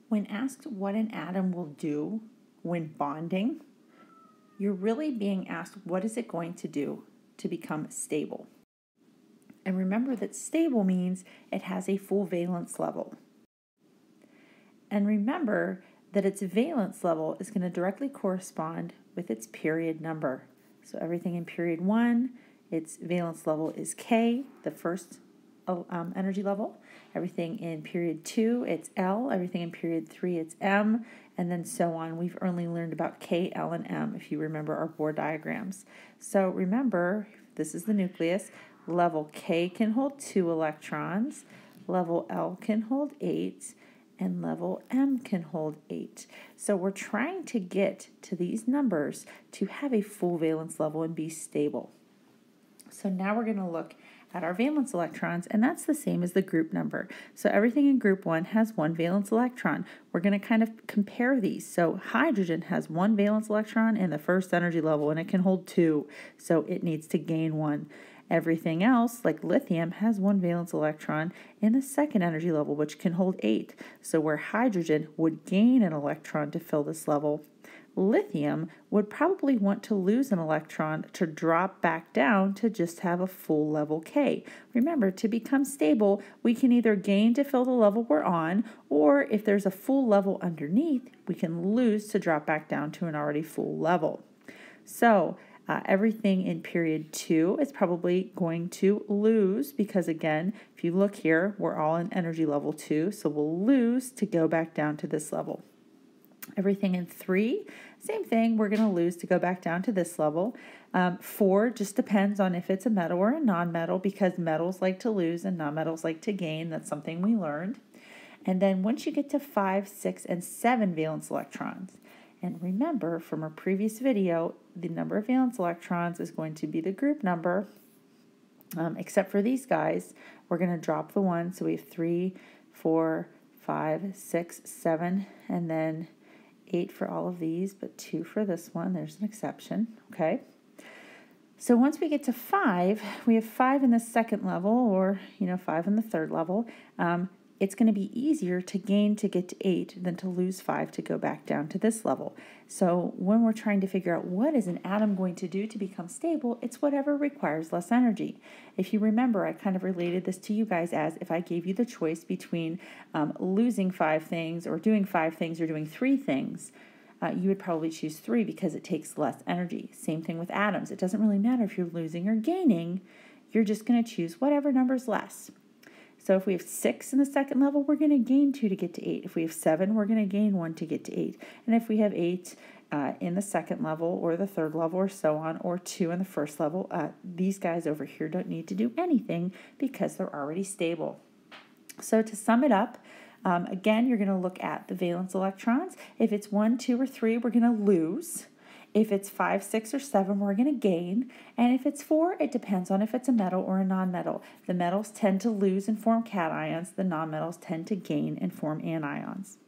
When asked what an atom will do when bonding, you're really being asked what is it going to do to become stable. And remember that stable means it has a full valence level. And remember that its valence level is going to directly correspond with its period number. So everything in period 1, its valence level is K, the first energy level. Everything in period 2, it's L. Everything in period 3, it's M. And then so on. We've only learned about K, L, and M if you remember our Bohr diagrams. So remember, this is the nucleus. Level K can hold 2 electrons. Level L can hold 8. And level M can hold 8. So we're trying to get to these numbers to have a full valence level and be stable. So now we're going to look at our valence electrons, and that's the same as the group number. So everything in group 1 has 1 valence electron. We're going to kind of compare these. So hydrogen has 1 valence electron in the first energy level, and it can hold 2, so it needs to gain 1. Everything else, like lithium, has 1 valence electron in the second energy level, which can hold 8. So where hydrogen would gain an electron to fill this level, lithium would probably want to lose an electron to drop back down to just have a full level K. Remember, to become stable, we can either gain to fill the level we're on, or if there's a full level underneath, we can lose to drop back down to an already full level. So everything in period 2 is probably going to lose because, again, if you look here, we're all in energy level 2, so we'll lose to go back down to this level. Everything in 3, same thing, we're going to lose to go back down to this level. 4 just depends on if it's a metal or a non-metal, because metals like to lose and non-metals like to gain. That's something we learned. And then once you get to 5, 6, and 7 valence electrons, and remember from our previous video, the number of valence electrons is going to be the group number, except for these guys. We're going to drop the 1, so we have 3, 4, 5, 6, 7, and then 8 for all of these, but 2 for this one. There's an exception, okay? So once we get to 5, we have 5 in the second level, or 5 in the third level. It's going to be easier to gain to get to 8 than to lose 5 to go back down to this level. So when we're trying to figure out what is an atom going to do to become stable, it's whatever requires less energy. If you remember, I kind of related this to you guys as if I gave you the choice between losing 5 things or doing 5 things or doing 3 things, you would probably choose 3 because it takes less energy. Same thing with atoms. It doesn't really matter if you're losing or gaining. You're just going to choose whatever number's less. So if we have 6 in the second level, we're going to gain 2 to get to 8. If we have 7, we're going to gain 1 to get to 8. And if we have 8 in the second level or the third level or so on, or 2 in the first level, these guys over here don't need to do anything because they're already stable. So to sum it up, again, you're going to look at the valence electrons. If it's 1, 2, or 3, we're going to lose. If it's 5, 6, or 7, we're going to gain. And if it's 4, it depends on if it's a metal or a non-metal. The metals tend to lose and form cations. The non-metals tend to gain and form anions.